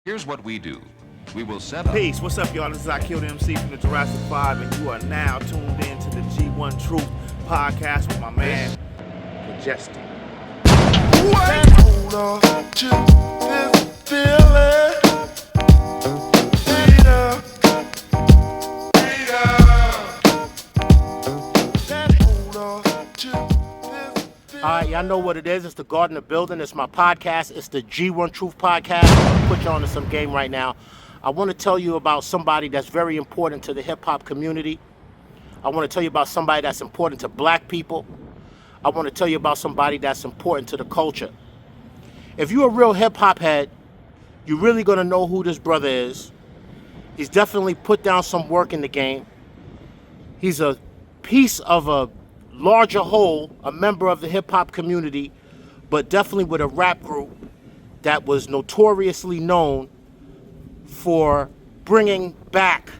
Here's what we do. We will set up. Peace. What's up, y'all? This is Akil the MC from the Jurassic Five, and you are now tuned in to the G1TRUTH Podcast with my man, Majestic. Hold on to this feeling. All right, y'all know what it is. It's the Garden of Building. It's my podcast. It's the G1TRUTH Podcast. I'm gonna put you on to some game right now. I want to tell you about somebody that's very important to the hip-hop community. I want to tell you about somebody that's important to black people. I want to tell you about somebody that's important to the culture. If you're a real hip-hop head, you're really going to know who this brother is. He's definitely put down some work in the game. He's a piece of a larger whole, a member of the hip-hop community, but definitely with a rap group that was notoriously known for bringing back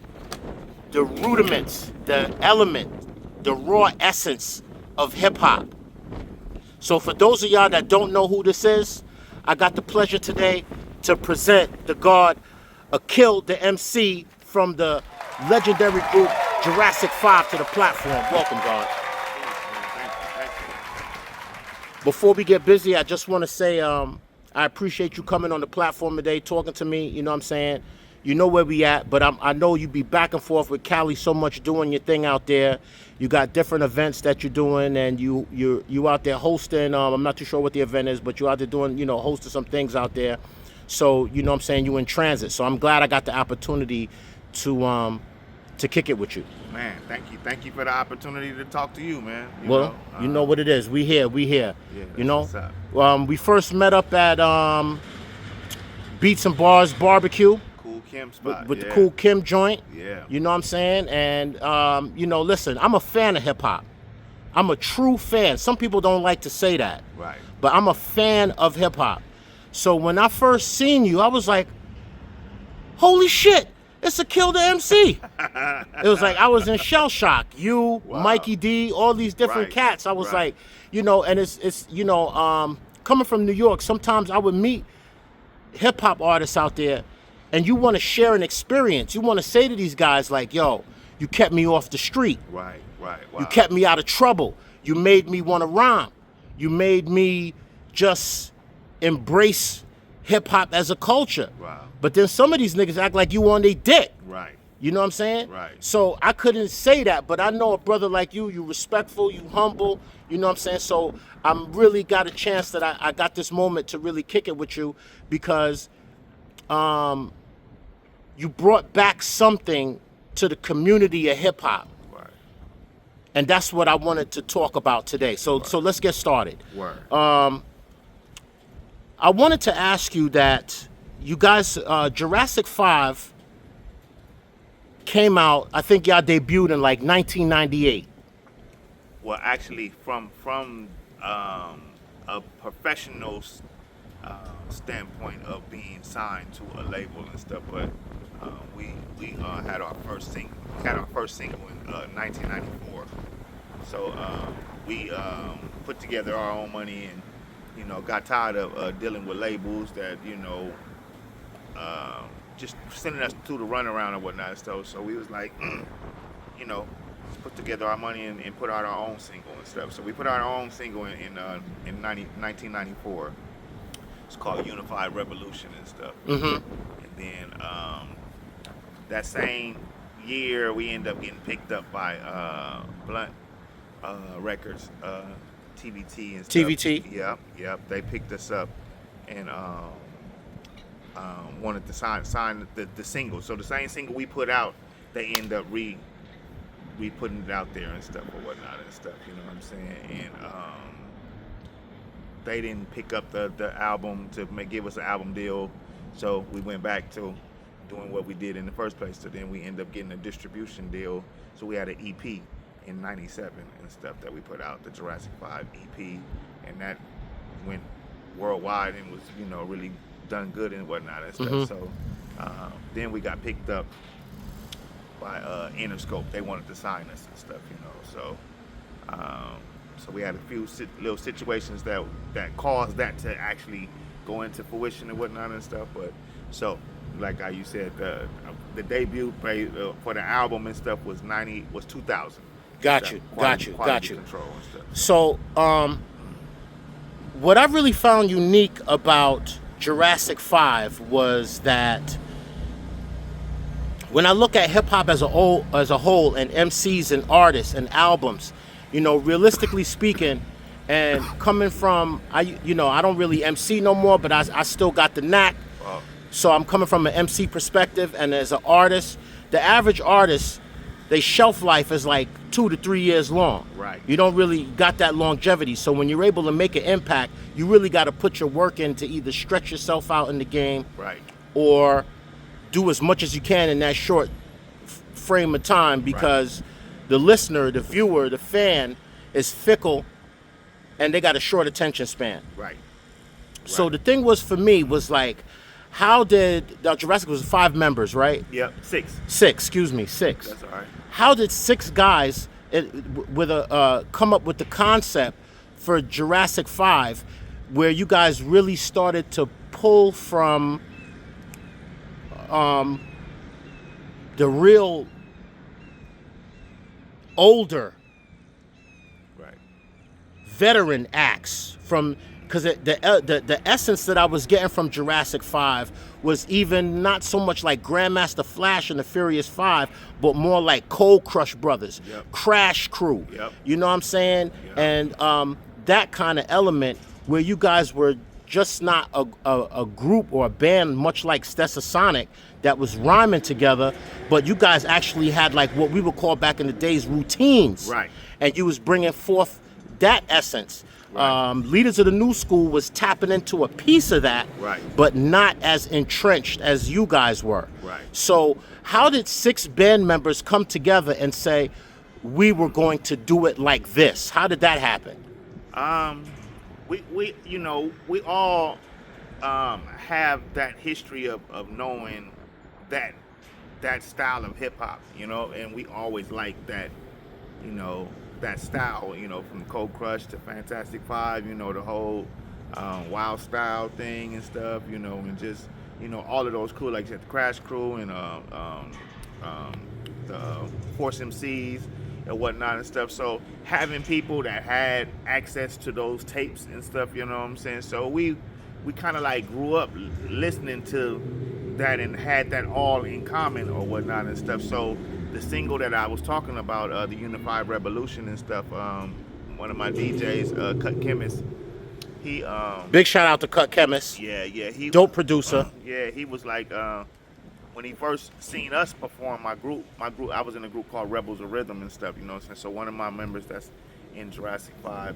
the rudiments, the element, the raw essence of hip-hop. So for those of y'all that don't know who this is, I got the pleasure today to present the God, Akil the MC from the legendary group Jurassic Five to the platform. Welcome, God. Before we get busy, I just want to say I appreciate you coming on the platform today, talking to me. You know what I'm saying? You know where we at, but I know you be back and forth with Cali so much doing your thing out there. You got different events that you're doing, and you out there hosting. I'm not too sure what the event is, but you're out there doing, hosting some things out there. So, you know what I'm saying, you in transit. So I'm glad I got the opportunity to kick it with you. Man, thank you for the opportunity to talk to you, man. You know what it is. We here. Yeah, What's up. We first met up at Beats and Bars Barbecue. Cool Kim spot. With the Cool Kim joint. Yeah. You know what I'm saying? And, listen, I'm a fan of hip-hop. I'm a true fan. Some people don't like to say that. Right. But I'm a fan of hip-hop. So when I first seen you, I was like, holy shit, it's Akil the MC. It was like I was in shell shock. You, wow. Mikey D, all these different Right, cats. I was right. like, and it's coming from New York, sometimes I would meet hip-hop artists out there, and you want to share an experience. You want to say to these guys like, yo, you kept me off the street. Right. Wow. You kept me out of trouble. You made me want to rhyme. You made me just embrace hip-hop as a culture. Wow. But then some of these niggas act like you on their dick. Right. You know what I'm saying? Right. So I couldn't say that, but I know a brother like you respectful, you humble, you know what I'm saying? So I'm really got a chance that I got this moment to really kick it with you because you brought back something to the community of hip-hop. Right. And that's what I wanted to talk about today. So let's get started. Word. I wanted to ask you that you guys, Jurassic 5 came out, I think y'all debuted in like 1998. Well, actually, from a professional standpoint of being signed to a label and stuff, but we had our first single. Got our first single in 1994. So we put together our own money and got tired of dealing with labels that just sending us through the runaround and whatnot and stuff. So we was like, let's put together our money and put out our own single and stuff. So we put out our own single in 1994. It's called Unified Revolution and stuff. Mm-hmm. And then that same year, we ended up getting picked up by Blunt Records, TVT and stuff. TVT? Yep. They picked us up and wanted to sign the single. So the same single we put out, they end up putting it out there and stuff or whatnot and stuff. You know what I'm saying? And they didn't pick up the album to give us an album deal. So we went back to doing what we did in the first place. So then we ended up getting a distribution deal. So we had an EP in '97 and stuff that we put out, the Jurassic 5 EP, and that went worldwide and was really done good and whatnot and stuff. Mm-hmm. So then we got picked up by Interscope. They wanted to sign us and stuff, So so we had a few little situations that caused that to actually go into fruition and whatnot and stuff. But so like how you said, the debut for the album and stuff was 2000. Got you. Quality control and stuff. So, what I really found unique about Jurassic 5 was that when I look at hip hop as a whole, and MCs and artists and albums, realistically speaking, and coming from, I don't really MC no more, but I still got the knack. Wow. So I'm coming from an MC perspective, and as an artist, the average artist, their shelf life is like 2 to 3 years long. Right. You don't really got that longevity. So when you're able to make an impact, you really got to put your work in to either stretch yourself out in the game, right, or do as much as you can in that short frame of time, because the listener, the viewer, the fan is fickle, and they got a short attention span. Right. So the thing was for me was like, how did Jurassic was 5 members, right? Yep, 6. 6. That's all right. How did 6 guys come up with the concept for Jurassic 5, where you guys really started to pull from the real older, right, veteran acts from? Because the essence that I was getting from Jurassic 5 was even not so much like Grandmaster Flash and the Furious 5, but more like Cold Crush Brothers, yep, Crash Crew. Yep. You know what I'm saying? Yep. And that kind of element where you guys were just not a group or a band, much like Stetsasonic, that was rhyming together, but you guys actually had like what we would call back in the days routines. Right. And you was bringing forth that essence. Right. Leaders of the New School was tapping into a piece of that, right, but not as entrenched as you guys were. Right. So how did 6 band members come together and say, we were going to do it like this? How did that happen? We all have that history of knowing that style of hip hop, and we always like that, that style, from Cold Crush to Fantastic Five, the whole Wild Style thing and stuff, and just, all of those crew, like you said, the Crash Crew and the Force MCs and whatnot and stuff. So having people that had access to those tapes and stuff, you know what I'm saying? So we kind of like grew up listening to that and had that all in common or whatnot and stuff. So the single that I was talking about, the Unified Revolution and stuff, one of my DJs, Cut Chemist, he big shout out to Cut Chemist. Yeah, he dope producer. He was like when he first seen us perform, my group, I was in a group called Rebels of Rhythm and stuff, you know what I'm saying? So one of my members that's in Jurassic 5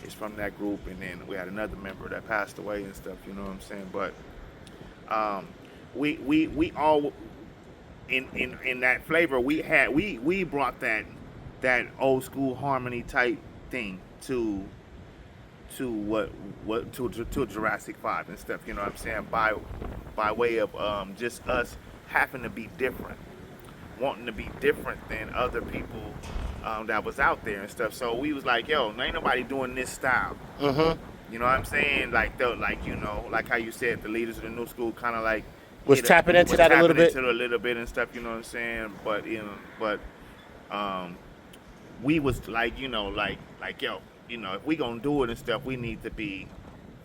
is from that group, and then we had another member that passed away and stuff, you know what I'm saying? But we all in that flavor we brought that old school harmony type thing to Jurassic 5 and stuff, you know what I'm saying? By way of just us having to be different, wanting to be different than other people that was out there and stuff. So we was like, yo, ain't nobody doing this style. Mm-hmm. You know what I'm saying? Like like how you said, the leaders of the New School kind of like was tapping into that a little bit. A little bit and stuff, you know what I'm saying? But we was like, like yo, if we gonna do it and stuff, we need to be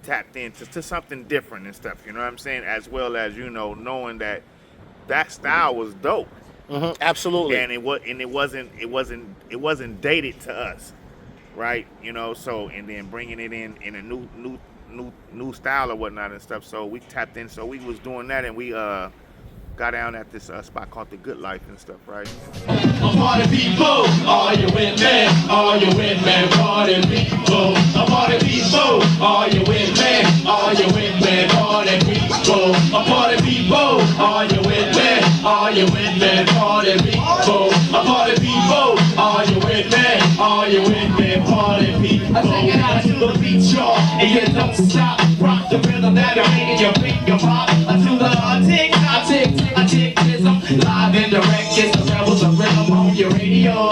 tapped into something different and stuff, you know what I'm saying? As well as, knowing that style was dope. Mm-hmm, absolutely. And it wasn't dated to us, right? So, and then bringing it in a new style or whatnot and stuff. So we tapped in. So we was doing that, and we got down at this spot called The Good Life and stuff, right? Party people, are you with me? Are you with me? Party people, party people, are you with me? Are you with me? Party people, party people, are you with me? Are you with me? Party people, party people, are you with me? Are you with me? Party people. I take it out to the beat, y'all, and you don't stop. Rock the rhythm that I make you beat your pop until the tick, I tick, live and direct. It's the Rebels of Rhythm on your radio.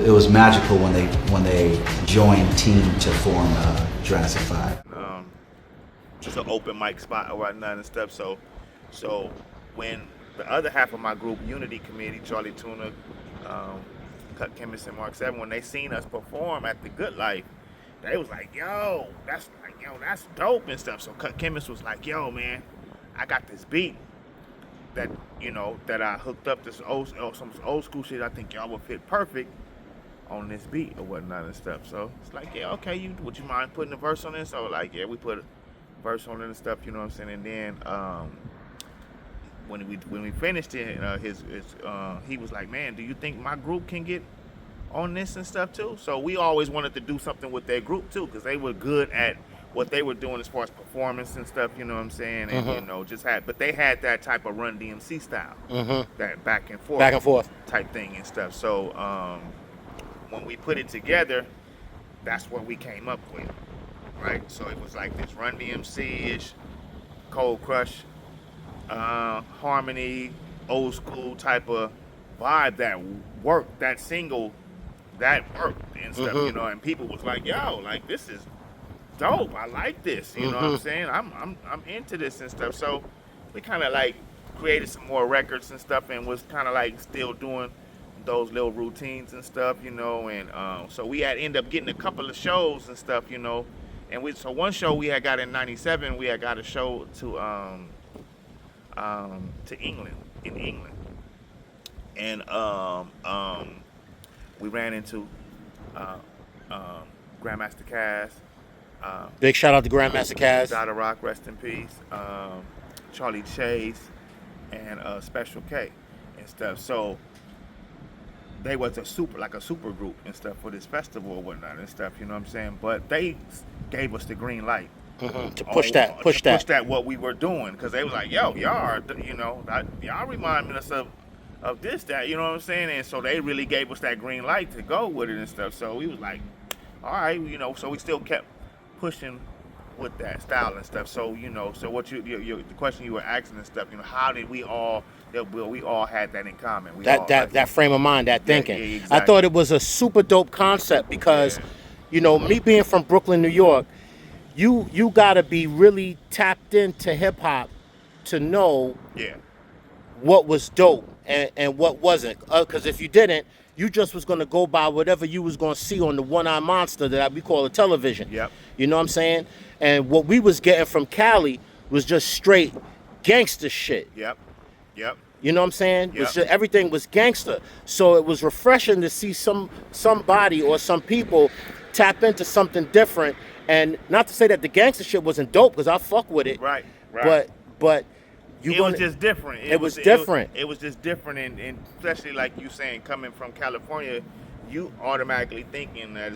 It was magical when they joined team to form Jurassic 5. Just an open mic spot or whatnot and stuff. So So when the other half of my group, Unity Committee, Charlie Tuna, Cut Chemist, and Mark 7, when they seen us perform at the Good Life, they was like, yo, that's dope and stuff. So Cut Chemist was like, yo, man, I got this beat that, that I hooked up to some old school shit. I think y'all would fit perfect on this beat or whatnot and stuff. So it's like, yeah, okay, would you mind putting a verse on this? So like, yeah, we put a verse on it and stuff, you know what I'm saying? And then when we finished it, he was like, man, do you think my group can get on this and stuff too? So we always wanted to do something with their group too, because they were good at what they were doing as far as performance and stuff, you know what I'm saying? And but they had that type of Run DMC style, that back and forth type thing and stuff. So when we put it together, that's what we came up with, right? So it was like this Run DMC-ish, Cold Crush, harmony, old school type of vibe that worked. That single, that worked and stuff, and people was like, yo, like, this is dope. I like this, you know what I'm saying? I'm into this and stuff. So we kind of like created some more records and stuff, and was kind of like still doing those little routines and stuff, and so we had ended up getting a couple of shows and stuff, and so one show we had got in '97, we had got a show to England, and we ran into Grandmaster Cass. Big shout out to Grandmaster Cass. Dada Rock, rest in peace. Charlie Chase and Special K and stuff. So they was a super group and stuff for this festival or whatnot and stuff, you know what I'm saying? But they gave us the green light to push that what we were doing, because they was like, yo, y'all remind us of this, that, you know what I'm saying? And so they really gave us that green light to go with it and stuff. So we was like, all right, so we still kept pushing with that style and stuff. So so what the question you were asking and stuff, how did we all had that in common? That frame of mind, that thinking. Yeah, exactly. I thought it was a super dope concept because, me being from Brooklyn, New York, you gotta be really tapped into hip hop to know what was dope and what wasn't. Because if you didn't, you just was gonna go by whatever you was gonna see on the one-eye monster that we call a television. Yep. You know what I'm saying? And what we was getting from Cali was just straight gangster shit. Yep. You know what I'm saying? Yep. Everything was gangster. So it was refreshing to see somebody or some people tap into something different. And not to say that the gangster shit wasn't dope, because I fuck with it. Right. But it was just different. It was different. It was just different, and especially like you saying, coming from California, you automatically thinking that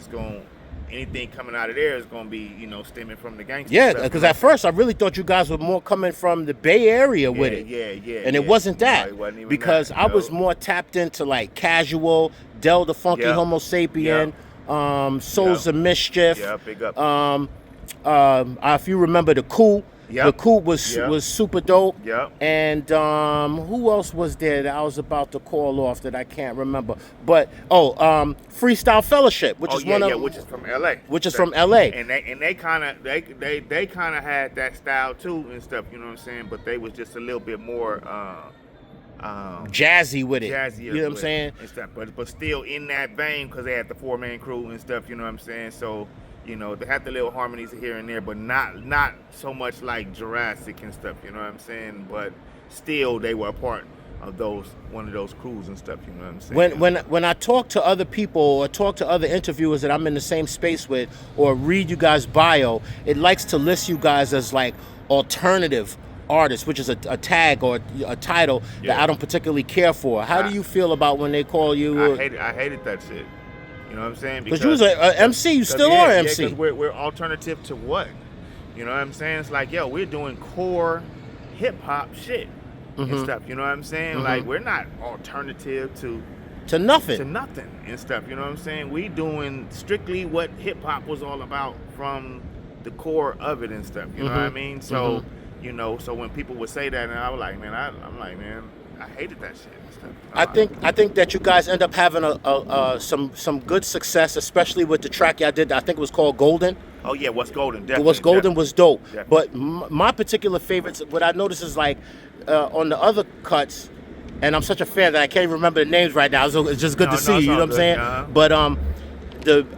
anything coming out of there is gonna be, stemming from the gangster. Yeah, because at first I really thought you guys were more coming from the Bay Area with it. Yeah. And it wasn't that. No, it wasn't even because that, I was more tapped into like Casual, Del the Funky Homo Sapien, Souls of Mischief. Yeah, big up. If you remember the Cool. Yep. The Cool was super dope. Yep. And who else was there that I was about to call off that I can't remember? But Freestyle Fellowship, which is which is from LA. Which is from LA. And they kind of had that style too and stuff, you know what I'm saying? But they was just a little bit more jazzy with it. Jazzier, you know what I'm saying? And stuff, but still in that vein, because they had the 4-man crew and stuff, you know what I'm saying? So they had the little harmonies here and there, but not so much like Jurassic and stuff, you know what I'm saying? But still, they were a part of one of those crews and stuff, you know what I'm saying? When I talk to other people or talk to other interviewers that I'm in the same space with, or read you guys' bio, it likes to list you guys as like alternative artists, which is a tag or a title that I don't particularly care for. How do you feel about when they call you? I hated that shit. You know what I'm saying? Because you was an MC, you still are an MC. Because we're alternative to what? You know what I'm saying? It's like, we're doing core hip hop shit and stuff. You know what I'm saying? Like, we're not alternative to nothing and stuff. You know what I'm saying? We doing strictly what hip hop was all about from the core of it and stuff. You know what I mean? So so when people would say that, and I was like, man, I hated that shit and stuff. I think that you guys end up having some good success, especially with the track y'all did. I think it was called Golden. Oh yeah, What's Golden? Definitely. What's Golden was dope. Definitely. But my particular favorites, what I noticed is like on the other cuts, and I'm such a fan that I can't even remember the names right now. So it's just good to see you. You know what I'm saying? Uh-huh. But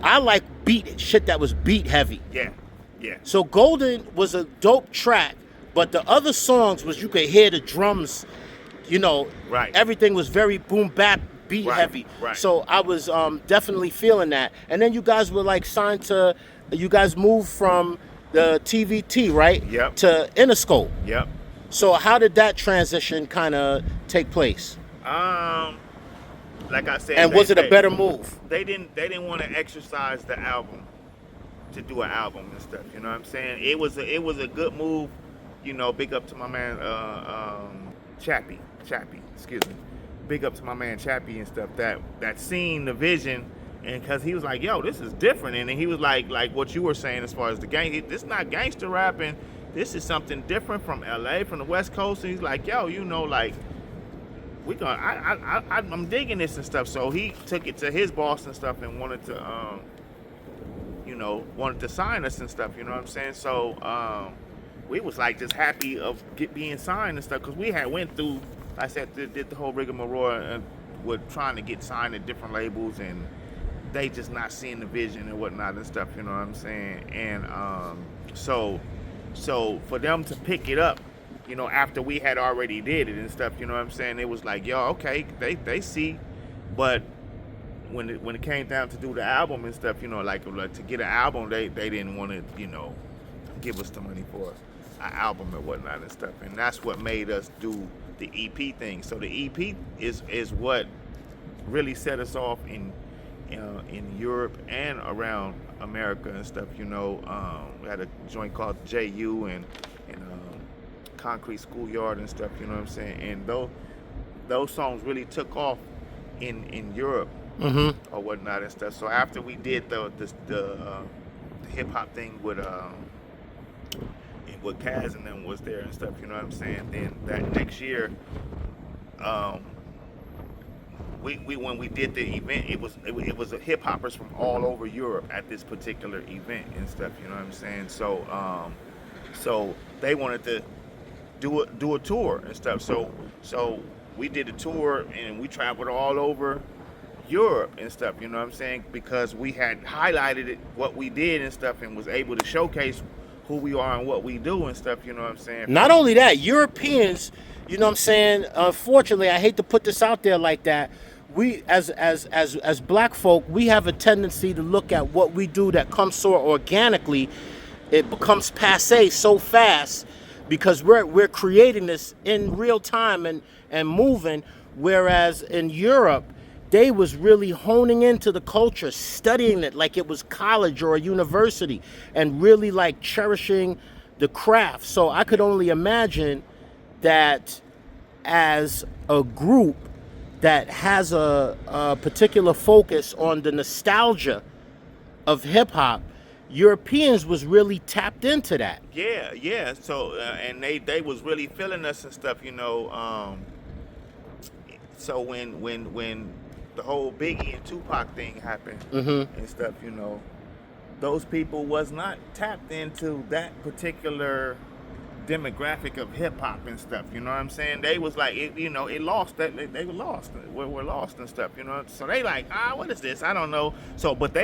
I like shit that was beat heavy. Yeah. So Golden was a dope track, but the other songs was you could hear the drums. You know, Right. Everything was very boom bap beat heavy. Right. So I was definitely feeling that. And then you guys were like signed to. You guys moved from the TVT, right? Yep. To Interscope. Yep. So how did that transition kind of take place? Like I said, And was it a better move? They didn't want to exercise the album to do an album and stuff. You know what I'm saying? It was a good move. You know, big up to my man Chappie. Excuse me. Big up to my man Chappie and stuff. That seen the vision, and because he was like, yo, this is different, and then he was like what you were saying as far as the gang. This is not gangster rapping. This is something different from LA, from the West Coast. And he's like, yo, you know, like, I'm digging this and stuff. So he took it to his boss and stuff and wanted to sign us and stuff. You know what I'm saying? So we was like just happy of being signed and stuff, because we had went through, like I said, did the whole rigmarole with trying to get signed at different labels, and they just not seeing the vision and whatnot and stuff. You know what I'm saying? And so for them to pick it up, you know, after we had already did it and stuff, you know what I'm saying? It was like, yo, okay, they see, but when it came down to do the album and stuff, you know, like to get an album, they didn't want to, you know, give us the money for an album and whatnot and stuff, and that's what made us do the EP thing. So the EP is what really set us off in Europe and around America and stuff. You know, we had a joint called JU and Concrete Schoolyard and stuff. You know what I'm saying? And those songs really took off in Europe or whatnot and stuff. So after we did the hip hop thing with Kaz and them was there and stuff, you know what I'm saying? Then that next year, when we did the event, it was hip hoppers from all over Europe at this particular event and stuff, you know what I'm saying? So so they wanted to do a tour and stuff. So we did a tour and we traveled all over Europe and stuff, you know what I'm saying? Because we had highlighted what we did and stuff and was able to showcase who we are and what we do and stuff, you know what I'm saying? Not only that, Europeans, you know what I'm saying? Unfortunately, I hate to put this out there like that. We, as black folk, we have a tendency to look at what we do that comes so organically, it becomes passé so fast because we're creating this in real time and moving, whereas in Europe, they was really honing into the culture, studying it like it was college or a university, and really like cherishing the craft. So I could only imagine that as a group that has a particular focus on the nostalgia of hip hop, Europeans was really tapped into that. Yeah. So and they was really feeling us and stuff, you know. So when the whole Biggie and Tupac thing happened and stuff, you know, those people was not tapped into that particular demographic of hip hop and stuff, you know what I'm saying? They was like, it lost that they were lost. We're lost and stuff, you know. So they like, what is this? I don't know. So, but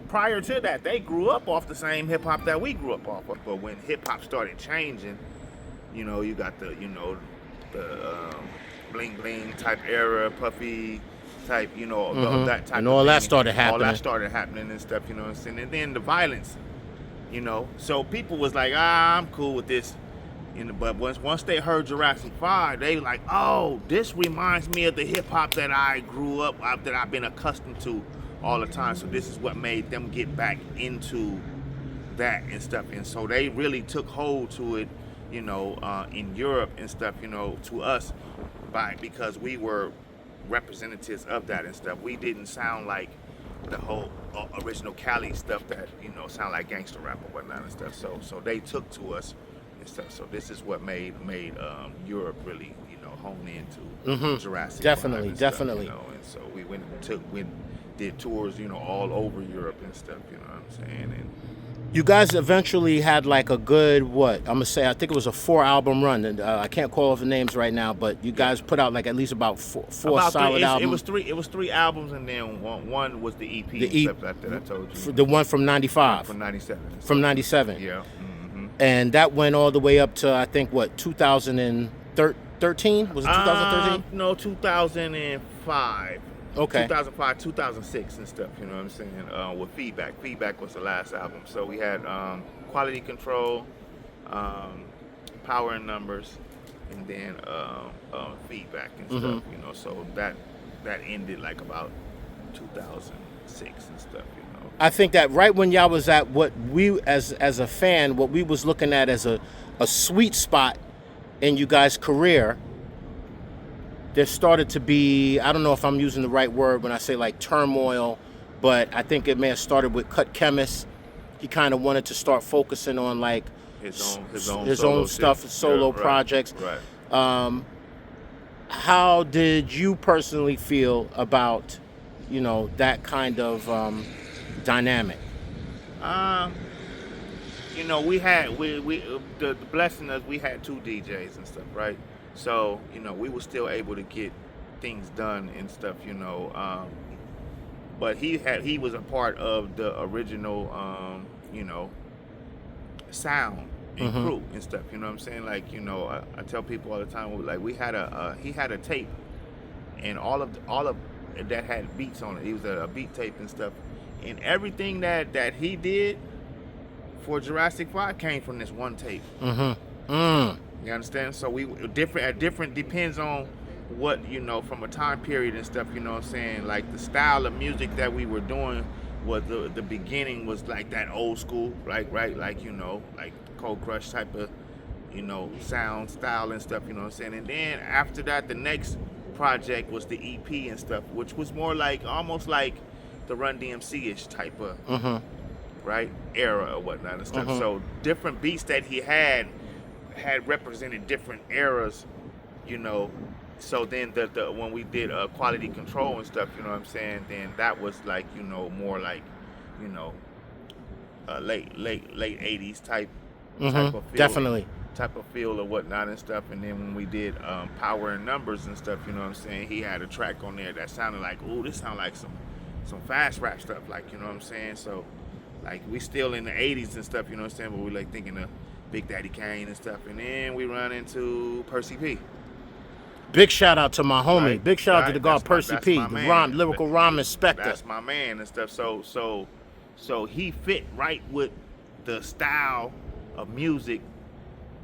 prior to that, they grew up off the same hip hop that we grew up off of. But when hip hop started changing, you know, you got the bling bling type era, puffy type, you know, that type. And all of that thing. started happening. All that started happening and stuff, you know what I'm saying? And then the violence, you know. So people was like, I'm cool with this. But once they heard Jurassic 5, they like, oh, this reminds me of the hip hop that I grew up, that I've been accustomed to all the time. So this is what made them get back into that and stuff. And so they really took hold to it, you know, in Europe and stuff, you know, to us, because we were representatives of that and stuff. We didn't sound like the whole original Cali stuff that, you know, sound like gangster rap or whatnot and stuff. So they took to us. Stuff. So this is what made Europe really, you know, hone into Jurassic. Definitely. Stuff, you know? And so we did tours, you know, all over Europe and stuff. You know what I'm saying? You guys eventually had like a good, what, I'm gonna say, I think it was a 4-album run, and I can't call off the names right now, but you guys put out like at least about four solid albums. It was three albums, and then one was the EP. That I told you. The one from 95. From 97. From 97. Yeah. And that went all the way up to, I think, what, 2013? Was it 2013? No, 2005. Okay. 2005, 2006 and stuff, you know what I'm saying, with Feedback. Feedback was the last album. So we had Quality Control, Power and Numbers, and then Feedback and stuff, you know. So that ended like about 2006 and stuff, you know. I think that right when y'all was at what we, as a fan, what we was looking at as a sweet spot in you guys' career, there started to be, I don't know if I'm using the right word when I say like turmoil, but I think it may have started with Cut Chemist. He kind of wanted to start focusing on like his own stuff, solo projects. Right. How did you personally feel about, you know, that kind of dynamic? You know, we the blessing is we had 2 DJs and stuff, right? So, you know, we were still able to get things done and stuff, you know. But he was a part of the original, you know, sound and crew and stuff. You know what I'm saying? Like, you know, I tell people all the time, like he had a tape, and all of that had beats on it. It was a beat tape and stuff, and everything that he did for Jurassic 5 came from this one tape. You understand? So we different depends on what, you know, from a time period and stuff, you know what I'm saying? Like the style of music that we were doing was the beginning was like that old school, right? Like, you know, like Cold Crush type of, you know, sound, style and stuff, you know what I'm saying? And then after that, the next project was the EP and stuff, which was more like, almost like the Run DMC-ish type of, right, era or whatnot and stuff. So different beats that he had represented different eras, you know. So then the when we did Quality Control and stuff, you know what I'm saying, then that was like, you know, more like, you know, late 80s type of feel. Definitely. Type of feel or whatnot and stuff. And then when we did Power and Numbers and stuff, you know what I'm saying, he had a track on there that sounded like, ooh, this sound like some fast rap stuff, like, you know what I'm saying. So like we still in the 80s and stuff, you know what I'm saying, but we like thinking of Big Daddy Kane and stuff. And then we run into Percy P. Big shout out to my homie. Right. Big shout out to the guy Percy P, my the man. lyrical rhyme inspector. That's my man and stuff. So he fit right with the style of music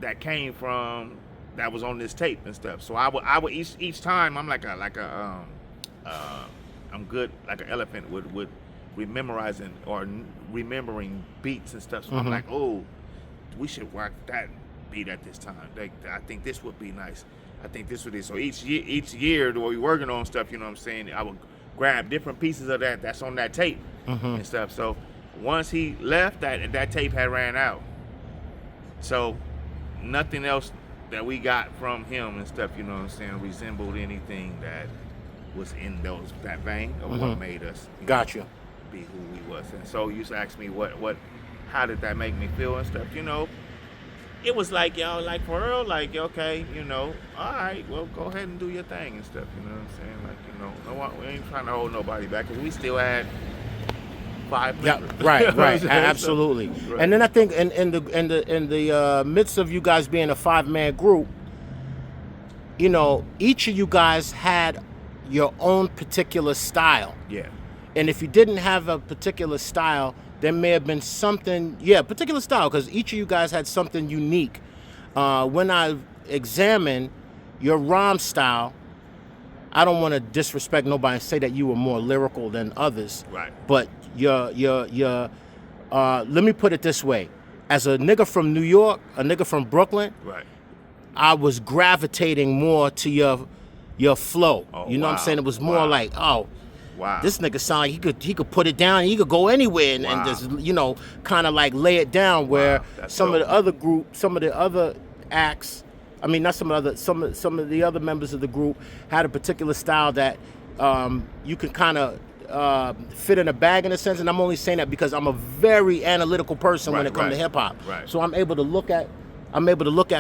that came from, that was on this tape and stuff. So I would each time I'm like I'm good like an elephant with rememorizing or remembering beats and stuff. So I'm like, oh, we should work that beat at this time. I think this would be nice. I think this would be. So each year that we working on stuff, you know what I'm saying, I would grab different pieces of that's on that tape and stuff. So once he left, that tape had ran out. So nothing else that we got from him and stuff, you know what I'm saying, resembled anything that was in that vein of what made us be who we was. And so you used to ask me how did that make me feel and stuff, you know. It was like, yo, like for real, like, okay, you know, all right, well, go ahead and do your thing and stuff, you know what I'm saying? Like, you know, we ain't trying to hold nobody back, because we still had 5 members. Yeah, right, absolutely. Right. And then I think in the midst of you guys being a 5-man group, you know, each of you guys had your own particular style. Yeah. And if you didn't have a particular style, there may have been something, particular style, because each of you guys had something unique. When I examine your rhyme style, I don't want to disrespect nobody and say that you were more lyrical than others. Right. But let me put it this way. As a nigga from New York, a nigga from Brooklyn, right, I was gravitating more to your flow. Oh, you know what I'm saying? It was more like, oh, wow, this nigga sound like he could put it down and he could go anywhere and just, you know, kind of like lay it down, where some of the other acts, I mean, not some of the other members of the group had a particular style that you can kind of fit in a bag in a sense, and I'm only saying that because I'm a very analytical person when it comes to hip hop. Right. So I'm able to look at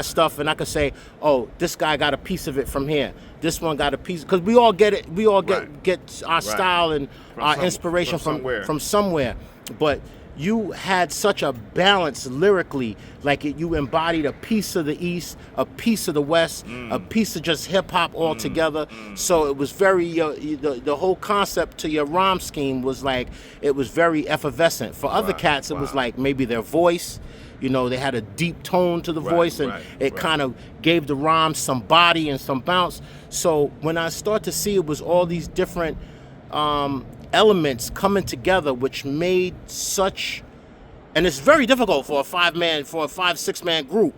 stuff, and I can say, oh, this guy got a piece of it from here. This one got a piece, because we all get it. We all get our style and our inspiration from somewhere. But you had such a balance lyrically, like you embodied a piece of the East, a piece of the West, a piece of just hip hop all together. So it was very the whole concept to your rhyme scheme was like, it was very effervescent. For other cats, it was like maybe their voice. You know, they had a deep tone to the voice, and it kind of gave the rhyme some body and some bounce. So when I start to see it was all these different elements coming together, which made such, and it's very difficult for a 5-6 man group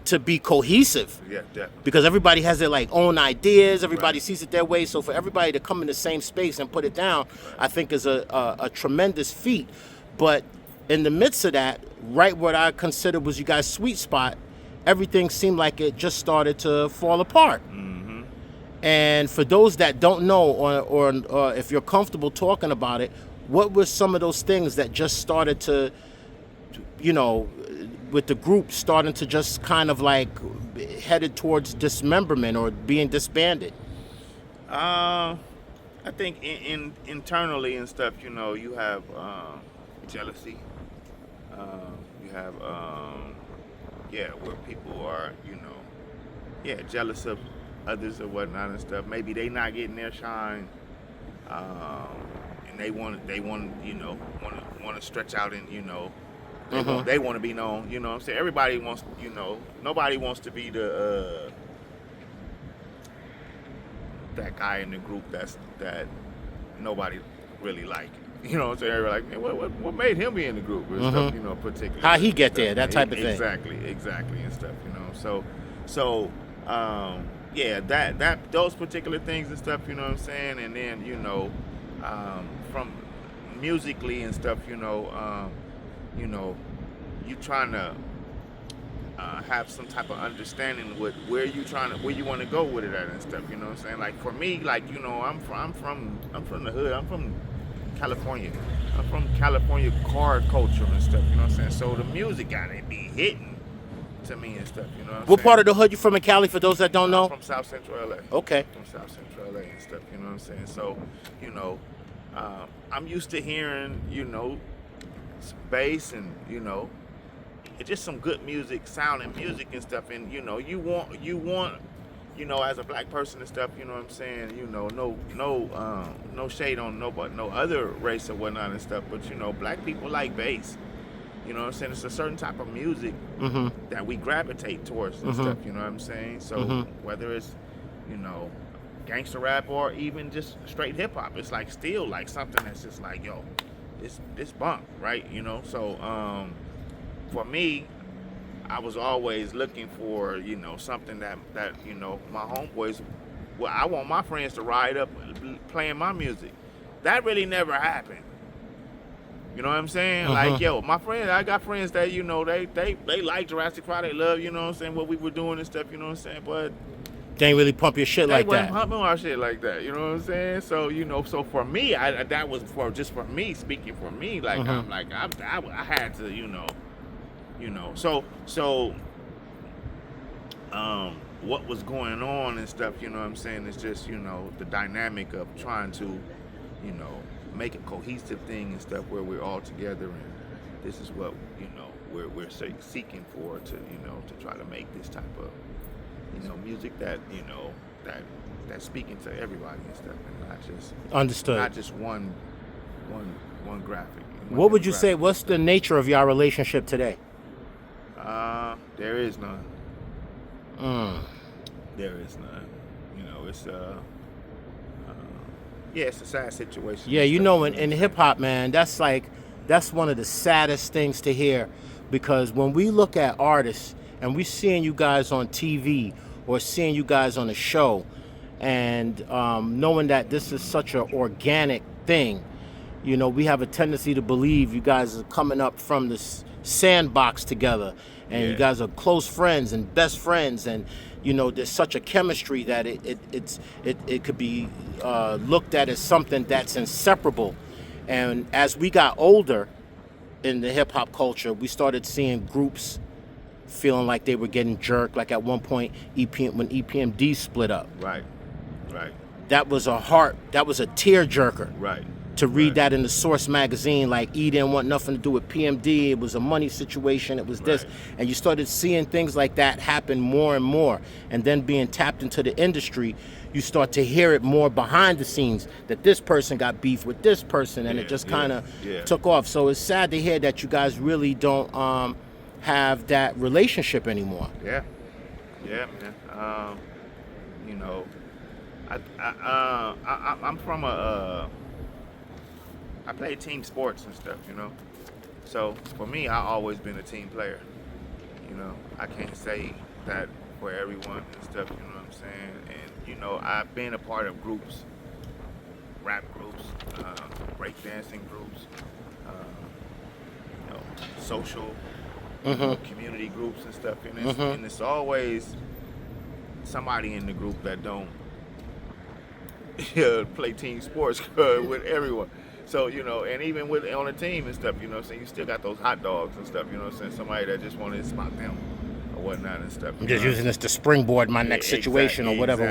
to be cohesive. Yeah, definitely. Because everybody has their like own ideas, everybody sees it their way. So for everybody to come in the same space and put it down, I think is a tremendous feat. But in the midst of that, right what I consider was you guys' sweet spot, everything seemed like it just started to fall apart. And for those that don't know, or if you're comfortable talking about it, what were some of those things that just started to, you know, with the group starting to just kind of like headed towards dismemberment or being disbanded? I think internally and stuff, you know, you have jealousy. You have where people are, you know, jealous of others or whatnot and stuff. Maybe they not getting their shine, and they want you know want to stretch out and, you know, they want to be known. You know what I'm saying? Everybody wants, you know, nobody wants to be the that guy in the group that nobody really like. You know what I'm saying? Everybody like, man, what made him be in the group and stuff, you know, particularly. How he get there, that type of thing. Exactly, and stuff, you know. So that those particular things and stuff, you know what I'm saying? And then, you know, from musically and stuff, you know, you trying to have some type of understanding with where you want to go with it at and stuff, you know what I'm saying? Like for me, like, you know, I'm from the hood. I'm from California. I'm from California car culture and stuff, you know what I'm saying? So the music gotta be hitting to me and stuff, you know what I'm saying? Part of the hood you from in Cali, for those that don't know? I'm from South Central LA. Okay. From South Central LA and stuff, you know what I'm saying? So, you know, I'm used to hearing, you know, some bass and, you know, just some good music, sounding music and stuff, and, you know, you want, you know, as a black person and stuff, you know what I'm saying, you know, no shade on nobody, no other race or whatnot and stuff, but, you know, black people like bass. You know what I'm saying? It's a certain type of music that we gravitate towards and stuff, you know what I'm saying? So whether it's, you know, gangster rap or even just straight hip hop, it's like still like something that's just like, yo, this bump, right? You know, so for me, I was always looking for, you know, something that you know, my homeboys, well, I want my friends to ride up playing my music. That really never happened. You know what I'm saying? Like, yo, my friends, I got friends that, you know, they like Jurassic Five, they love, you know what I'm saying, what we were doing and stuff, you know what I'm saying, but they ain't really pump your shit like that. They wasn't pumping our shit like that, you know what I'm saying? So, you know, so for me, that was just for me, speaking for me, like, I'm like, I had to, you know, so what was going on and stuff, you know what I'm saying, it's just, you know, the dynamic of trying to, you know, make a cohesive thing and stuff where we're all together, and this is what, you know, we're seeking for, to, you know, to try to make this type of, you know, music that, you know, that's speaking to everybody and stuff, and not just understood, not just one graphic. What would you say? What's the nature of your relationship today? There is none. There is none. You know, it's it's a sad situation. Yeah, you know, in hip hop, man, that's one of the saddest things to hear, because when we look at artists and we seeing you guys on TV or seeing you guys on a show, and knowing that this is such an organic thing, you know, we have a tendency to believe you guys are coming up from this sandbox together, and you guys are close friends and best friends, and you know, there's such a chemistry that it could be looked at as something that's inseparable. And as we got older in the hip hop culture, we started seeing groups feeling like they were getting jerked. Like at one point, when EPMD split up, Right. that was a tear jerker. Right. To read that in the Source magazine, like E didn't want nothing to do with PMD. It was a money situation. It was this, and you started seeing things like that happen more and more. And then being tapped into the industry, you start to hear it more behind the scenes that this person got beef with this person, and it just kind of took off. So it's sad to hear that you guys really don't have that relationship anymore. Yeah, man. You know, I'm from I play team sports and stuff, you know. So for me, I've always been a team player. You know, I can't say that for everyone and stuff, you know what I'm saying? And, you know, I've been a part of groups, rap groups, breakdancing groups, you know, social community groups and stuff. And it's always somebody in the group that don't play team sports with everyone. So, you know, and even with on a team and stuff, you know what I'm saying, you still got those hot dogs and stuff, you know what I'm saying, somebody that just wanted to spot them or whatnot and stuff. I'm just using this to springboard my next situation or whatever.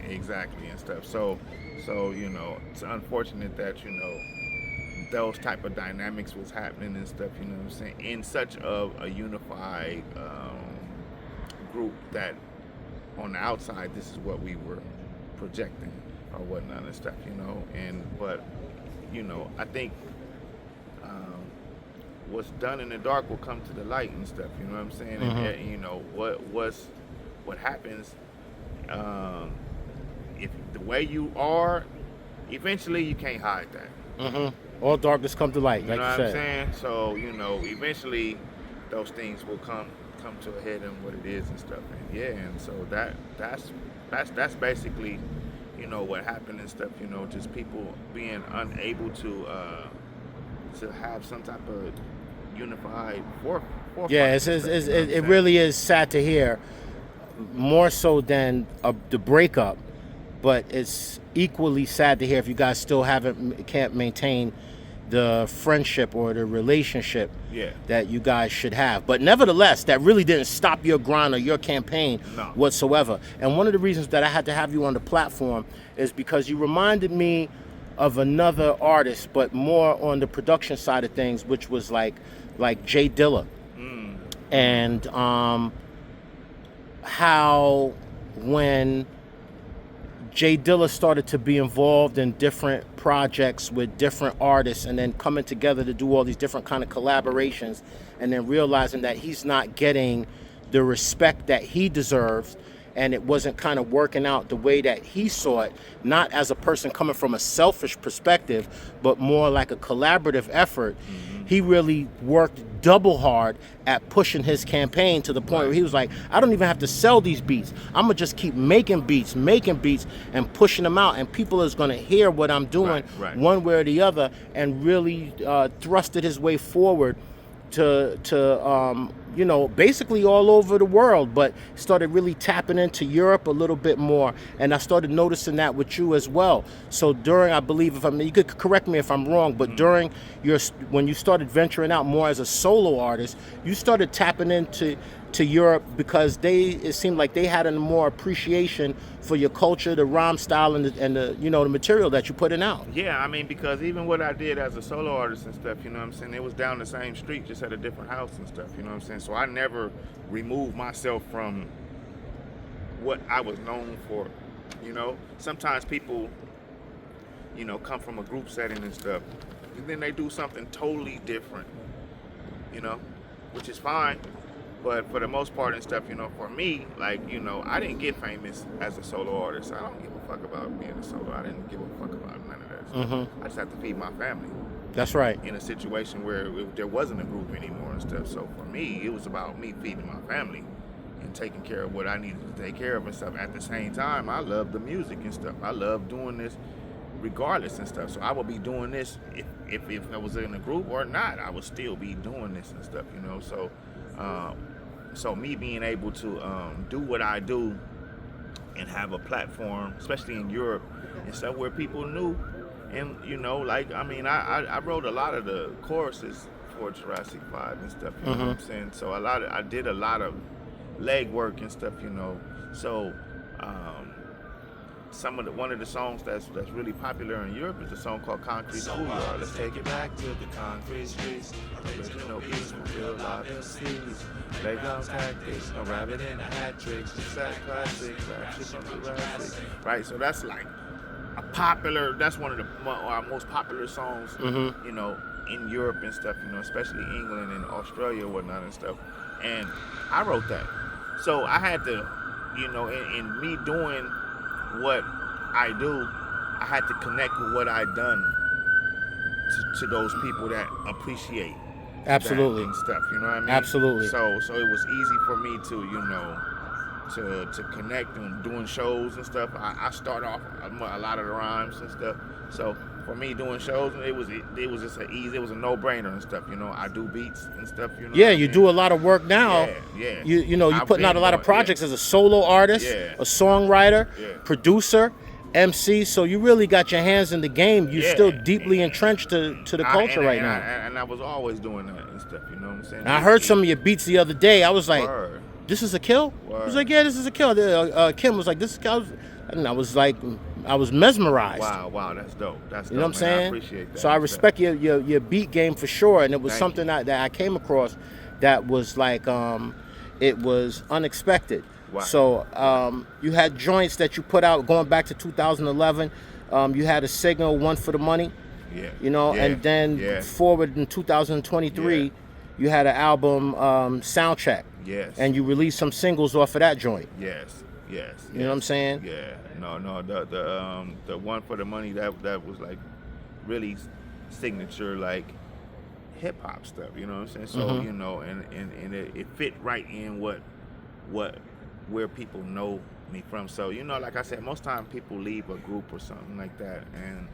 Exactly and stuff. So, you know, it's unfortunate that, you know, those type of dynamics was happening and stuff, you know what I'm saying, in such a unified group that on the outside, this is what we were projecting or whatnot and stuff, you know, but you know, I think what's done in the dark will come to the light and stuff. You know what I'm saying? And you know what happens if the way you are, eventually you can't hide that. All darkness come to light, like you know you what I'm said. saying? So you know, eventually those things will come to a head and what it is and stuff. And and so that's basically, you know, what happened and stuff, you know, just people being unable to have some type of unified forefront. Yeah, it really is sad to hear, more so than the breakup, but it's equally sad to hear if you guys still can't maintain the friendship or the relationship that you guys should have. But nevertheless, that really didn't stop your grind or your campaign whatsoever. And one of the reasons that I had to have you on the platform is because you reminded me of another artist, but more on the production side of things, which was like Jay Dilla. And how when Jay Dilla started to be involved in different projects with different artists and then coming together to do all these different kind of collaborations and then realizing that he's not getting the respect that he deserves and it wasn't kind of working out the way that he saw it, not as a person coming from a selfish perspective, but more like a collaborative effort. He really worked double hard at pushing his campaign to the point where he was like, I don't even have to sell these beats. I'm gonna just keep making beats and pushing them out, and people is gonna hear what I'm doing one way or the other, and really thrusted his way forward to you know, basically all over the world, but started really tapping into Europe a little bit more, and I started noticing that with you as well. So during, I believe, you could correct me if I'm wrong, but during when you started venturing out more as a solo artist, you started tapping into Europe because it seemed like they had a more appreciation for your culture, the rhyme style, and the you know, the material that you're putting out. Yeah, I mean, because even what I did as a solo artist and stuff, you know what I'm saying, it was down the same street, just at a different house and stuff, you know what I'm saying? So I never removed myself from what I was known for, you know? Sometimes people, you know, come from a group setting and stuff, and then they do something totally different, you know, which is fine. But for the most part and stuff, you know, for me, like, you know, I didn't get famous as a solo artist. I don't give a fuck about being a solo. I didn't give a fuck about none of that stuff. I just have to feed my family. That's right. In a situation where there wasn't a group anymore and stuff. So for me, it was about me feeding my family and taking care of what I needed to take care of and stuff. At the same time, I love the music and stuff. I love doing this regardless and stuff. So I would be doing this if I was in a group or not. I would still be doing this and stuff, you know. So me being able to do what I do and have a platform, especially in Europe and stuff where people knew. And you know, like I wrote a lot of the choruses for Jurassic 5 and stuff, you know what I'm saying? So I did a lot of leg work and stuff, you know. So one of the songs that's really popular in Europe is a song called Concrete Schoolyard. Let's take it back to the concrete streets. Original Eastman field lot of seas. Playground tactics, a rabbit in a hat tricks. It's that classic, Jurassic. Right, so that's like that's one of our most popular songs, you know, in Europe and stuff, you know, especially England and Australia and whatnot and stuff. And I wrote that. So I had to, you know, in me doing what I do, I had to connect with what I'd done to those people that appreciate Absolutely. that and stuff, you know what I mean? Absolutely. So it was easy for me to, you know, to connect and doing shows and stuff. I start off a lot of the rhymes and stuff. So for me doing shows, it was just it was a no-brainer and stuff, you know. I do beats and stuff, you know. Yeah, you do a lot of work now. Yeah. You know, you're putting out a lot of projects as a solo artist, a songwriter, producer, MC. So you really got your hands in the game. You're still deeply entrenched to the culture right now. And I was always doing that and stuff, you know what I'm saying? And I heard some of your beats the other day. I was like, Word. this is Akil? He was like, yeah, this is Akil. Kim was like, this is Akil. And I was like, I was mesmerized. Wow, that's dope. That's dope, you know what I'm saying? I appreciate that. So I respect your beat game for sure. And it was something that I came across that was like, it was unexpected. Wow. So you had joints that you put out going back to 2011. You had a Signal, One for the Money. Yeah. You know, and then forward in 2023, you had an album, Soundcheck. Yes. And you released some singles off of that joint. Yes. You know what I'm saying? Yeah. No. The One for the Money that was like really signature like hip hop stuff. You know what I'm saying? So you know, and it fit right in where people know me from. So you know, like I said, most time people leave a group or something like that, and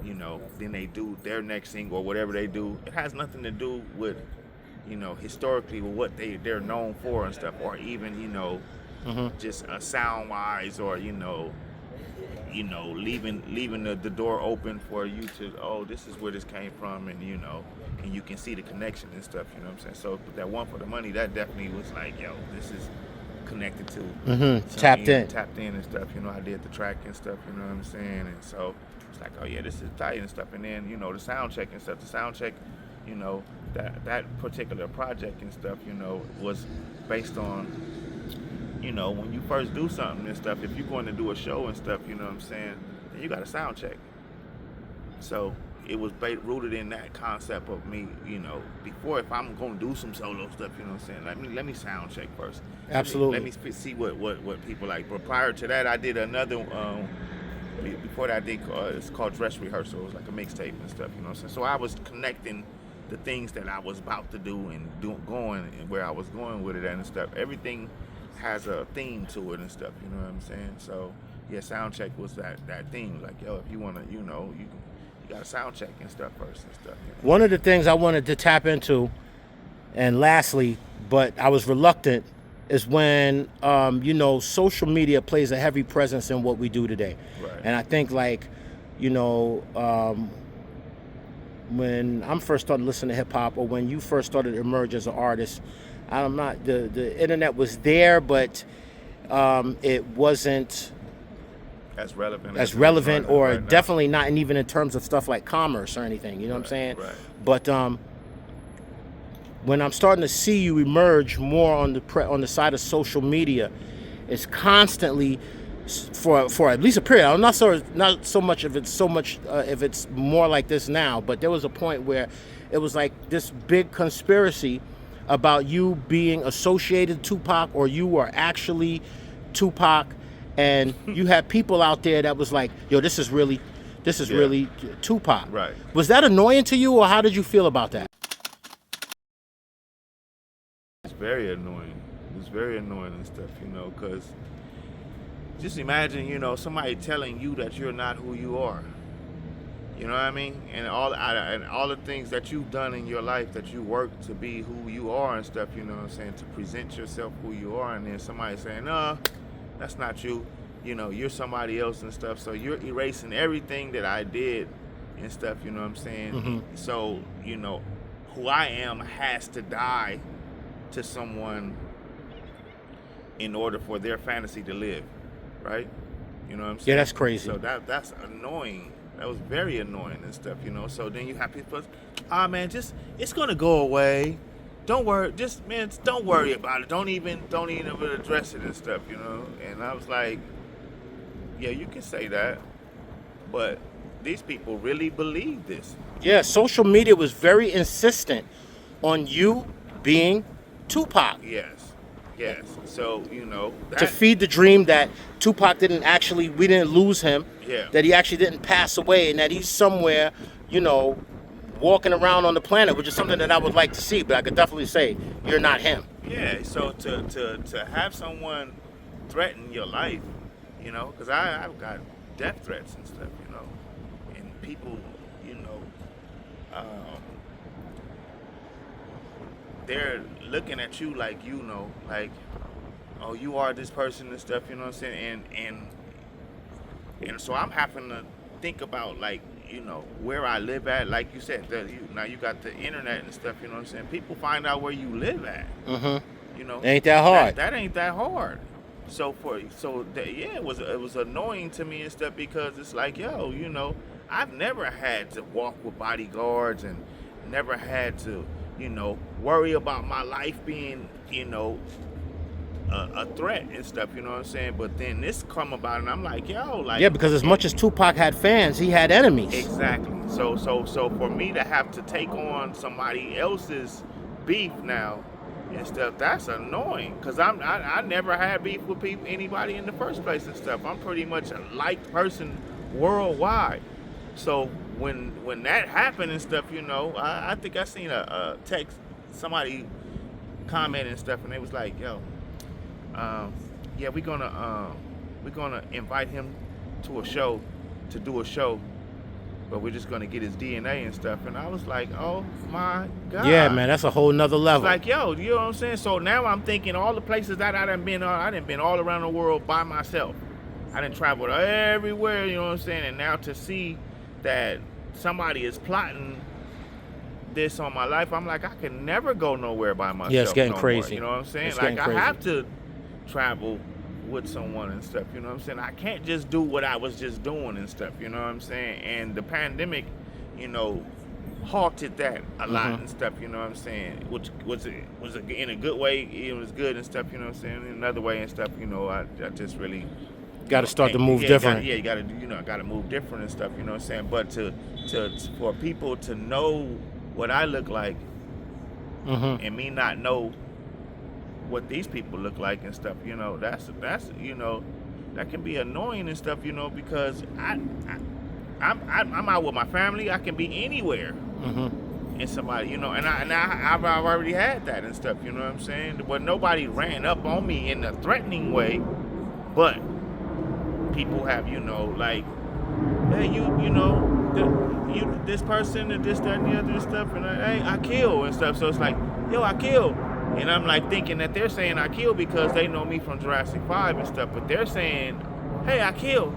you know, then they do their next single or whatever they do. It has nothing to do with, you know, historically with what they're known for and stuff, or even, you know, just sound wise, or you know, leaving the door open for you to, this is where this came from, and you know, and you can see the connection and stuff. You know what I'm saying? So that One for the Money, that definitely was like, yo, this is connected to tapped in and stuff. You know, I did the track and stuff. You know what I'm saying? And so it's like, oh yeah, this is tight and stuff. And then, you know, the sound check and stuff. The sound check, you know, that particular project and stuff, you know, was based on, you know, when you first do something and stuff, if you're going to do a show and stuff, you know what I'm saying, then you got a sound check. So it was rooted in that concept of me, you know, before, if I'm going to do some solo stuff, you know what I'm saying, let me sound check first. Absolutely. Let me see what people like. But prior to that, I did another, before that I did, it's called Dress Rehearsal. It was like a mixtape and stuff, you know what I'm saying. So I was connecting the things that I was about to do and going and where I was going with it and stuff. Everything has a theme to it and stuff, you know what I'm saying? So yeah, sound check was that theme. Like, yo, if you wanna, you know, you gotta sound check and stuff first and stuff. You know? One of the things I wanted to tap into, and lastly, but I was reluctant, is when you know, social media plays a heavy presence in what we do today. Right. And I think, like, you know, when I'm first started listening to hip hop, or when you first started to emerge as an artist, I'm not, the internet was there, but it wasn't as relevant or right definitely not, and even in terms of stuff like commerce or anything, you know what I'm saying? Right. But when I'm starting to see you emerge more on the side of social media, it's constantly, for at least a period. I'm not so much if it's more like this now, but there was a point where it was like this big conspiracy about you being associated Tupac, or you were actually Tupac, and you had people out there that was like, yo, this is really Tupac. Right. Was that annoying to you, or how did you feel about that? It's very annoying. It's very annoying and stuff, you know, because just imagine, you know, somebody telling you that you're not who you are. You know what I mean? And all the things that you've done in your life, that you work to be who you are and stuff, you know what I'm saying, to present yourself who you are, and then somebody saying, no, that's not you. you know, you're somebody else and stuff. So you're erasing everything that I did and stuff, you know what I'm saying? So, you know, who I am has to die to someone in order for their fantasy to live, right? You know what I'm saying? Yeah, that's crazy. So that's annoying. That was very annoying and stuff, you know. So then you have people, man, just it's gonna go away. Don't worry, don't worry about it. Don't even address it and stuff, you know. And I was like, yeah, you can say that, but these people really believe this. Yeah, social media was very insistent on you being Tupac. Yes. So, you know, To feed the dream that Tupac we didn't lose him. Yeah. That he actually didn't pass away and that he's somewhere, you know, walking around on the planet, which is something that I would like to see, but I could definitely say you're not him. Yeah, so to have someone threaten your life, you know, because I've got death threats and stuff, you know, and people, you know, they're looking at you like, you know, like, oh, you are this person and stuff, you know what I'm saying, and so I'm having to think about, like, you know, where I live at. Like you said, now you got the internet and stuff, you know what I'm saying? People find out where you live at. You know, Ain't that hard? That ain't that hard. It was annoying to me and stuff because it's like, yo, you know, I've never had to walk with bodyguards and never had to, you know, worry about my life being, you know, a threat and stuff, you know what I'm saying? But then this come about and I'm like, yo, like, Yeah, because as much as Tupac had fans, he had enemies. Exactly. So for me to have to take on somebody else's beef now and stuff, that's annoying. Cause I never had beef with anybody in the first place and stuff. I'm pretty much a liked person worldwide. So when that happened and stuff, you know, I think I seen a text, somebody comment and stuff, and they was like, yo, yeah, we're gonna invite him to do a show, but we're just gonna get his DNA and stuff. And I was like, oh my God. Yeah, man, that's a whole nother level. It's like, yo, you know what I'm saying? So now I'm thinking all the places that I done been all around the world by myself. I done traveled everywhere, you know what I'm saying? And now to see that somebody is plotting this on my life, I'm like, I can never go nowhere by myself. Yeah, it's getting no crazy. More, you know what I'm saying? It's Like, getting I crazy. have to travel with someone and stuff, you know what I'm saying? I can't just do what I was just doing and stuff, you know what I'm saying? And the pandemic, you know, halted that a lot and stuff, you know what I'm saying? Which was in a good way, it was good and stuff, you know what I'm saying? In another way and stuff, you know, I just really Got to start to move you different. You got to move different and stuff, you know what I'm saying? But for people to know what I look like and me not know what these people look like and stuff, you know, that's you know, that can be annoying and stuff, you know, because I'm out with my family. I can be anywhere and somebody, you know, and I've already had that and stuff, you know what I'm saying? But nobody ran up on me in a threatening way, but people have, you know, like, hey, you know, this person and this, that, and the other and stuff, and hey, Akil and stuff. So it's like, yo, Akil. And I'm like thinking that they're saying Akil because they know me from Jurassic 5 and stuff, but they're saying, hey, Akil,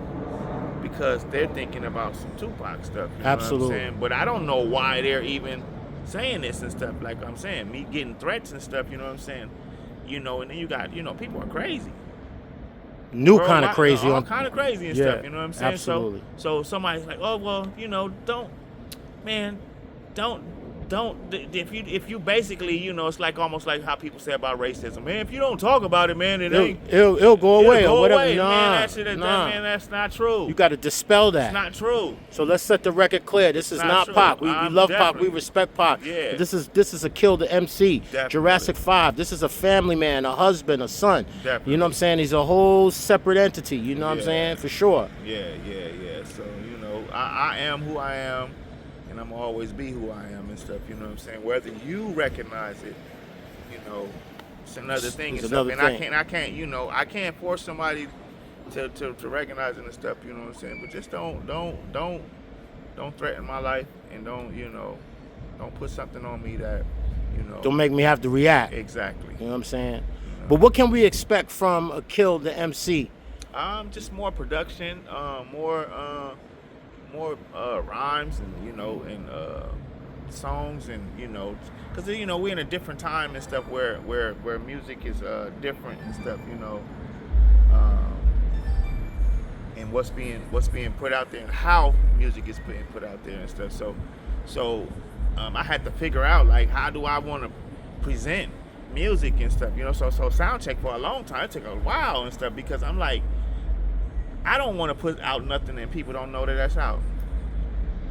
because they're thinking about some Tupac stuff. You know Absolutely. what I'm saying? But I don't know why they're even saying this and stuff. Like I'm saying, me getting threats and stuff, you know what I'm saying? You know, and then you got, you know, people are crazy. New kind of crazy. All kind of crazy and stuff, you know what I'm saying? Absolutely. So somebody's like, oh, well, you know, don't, if you basically, you know, it's like almost like how people say about racism, man, if you don't talk about it, man, it'll go away or whatever. Man, that's not true. You got to dispel that. It's not true. So let's set the record clear. This is Not not true. Pac. We love Pac. Definitely. We respect Pac. Yeah. This is Akil the MC. Definitely. Jurassic 5. This is a family man, a husband, a son. Definitely. You know what I'm saying? He's a whole separate entity. You know what I'm Yeah. saying? For sure. Yeah. So, you know, I am who I am, and I'm always be who I am and stuff, you know what I'm saying? Whether you recognize it, you know, it's another thing It's and stuff. another And thing. I can't, you know, I can't force somebody to recognize it and stuff, you know what I'm saying? But just don't threaten my life, and don't put something on me that, you know. Don't make me have to react. Exactly. You know what I'm saying? But what can we expect from Akil the MC Just more production, more rhymes, and and songs, and because we're in a different time and stuff where music is different and stuff, and what's being put out there and how music is being put out there and stuff. So I had to figure out, like, how do I want to present music and stuff, so sound check for a long time. It took a while and stuff, because I'm like, I don't want to put out nothing and people don't know that that's out.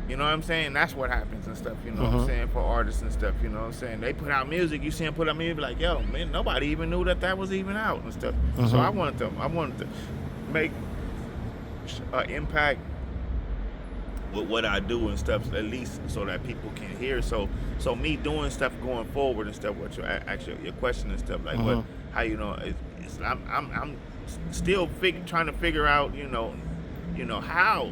You know what I'm saying? That's what happens and stuff, what I'm saying, for artists and stuff, what I'm saying? They put out music, you see them put out music, like, yo, man, nobody even knew that was even out and stuff. So I wanted to make an impact with what I do and stuff, at least so that people can hear. So me doing stuff going forward and stuff, what your question and stuff, like, what, how, I'm still trying to figure out, how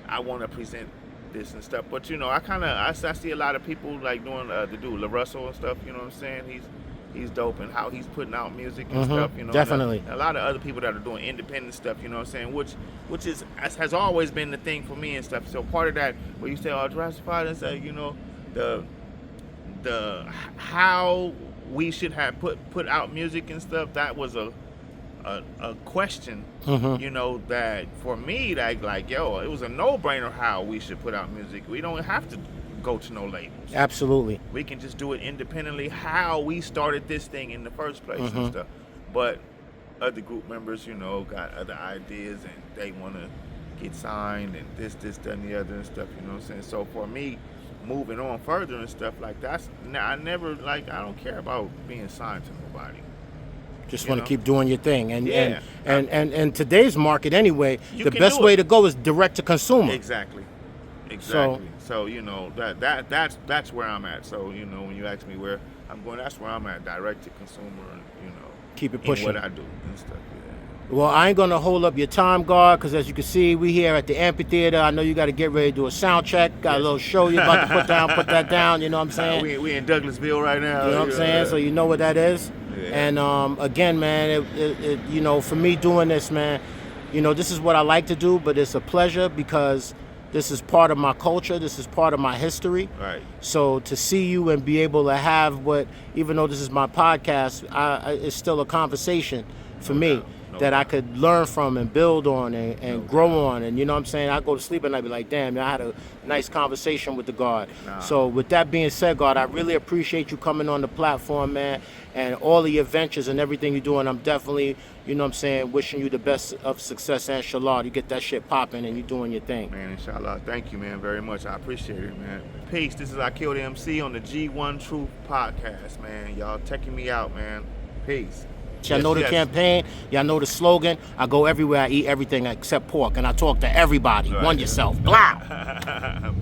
I want to present this and stuff. But I see a lot of people like doing the dude La Russell and stuff. You know what I'm saying? He's dope, and how he's putting out music and stuff. Definitely. And a lot of other people that are doing independent stuff. You know what I'm saying? Which has always been the thing for me and stuff. So part of that, where you say, Jurassic Five, and say, the how we should have put out music and stuff. That was a question, that for me, that like, yo, it was a no-brainer how we should put out music. We don't have to go to no labels. Absolutely. We can just do it independently, how we started this thing in the first place and stuff. But other group members, got other ideas, and they want to get signed, and this, that, and the other and stuff, you know what I'm saying? So for me, moving on further and stuff like that, I don't care about being signed to nobody. Just want to keep doing your thing, and today's market anyway, the best way to go is direct to consumer. Exactly. So that's where I'm at. So when you ask me where I'm going, that's where I'm at, direct to consumer, and keep it pushing. In what I do and stuff. Yeah. Well, I ain't gonna hold up your time, guard, because as you can see, we here at the amphitheater. I know you got to get ready to do a sound check. Got a little show you about to put that down. You know what I'm saying? We in Douglasville right now. You know what I'm saying? So you know what that is. Yeah. And again, man, it for me doing this, man, this is what I like to do, but it's a pleasure because this is part of my culture. This is part of my history. Right. So to see you and be able to have even though this is my podcast, it's still a conversation for me that I could learn from and build on and grow on. And you know what I'm saying? I go to sleep and I be like, damn, man, I had a nice conversation with the guard. So with that being said, guard, I really appreciate you coming on the platform, man, and all of your ventures and everything you're doing. I'm definitely, wishing you the best of success, and inshallah, you get that shit popping and you doing your thing. Man, inshallah. Thank you, man, very much. I appreciate it, man. Peace. This is Akil the MC on the G1TRUTH Podcast, man. Y'all checking me out, man. Peace. Y'all know the campaign. Y'all know the slogan. I go everywhere. I eat everything except pork, and I talk to everybody. Right. Want yourself. Blah.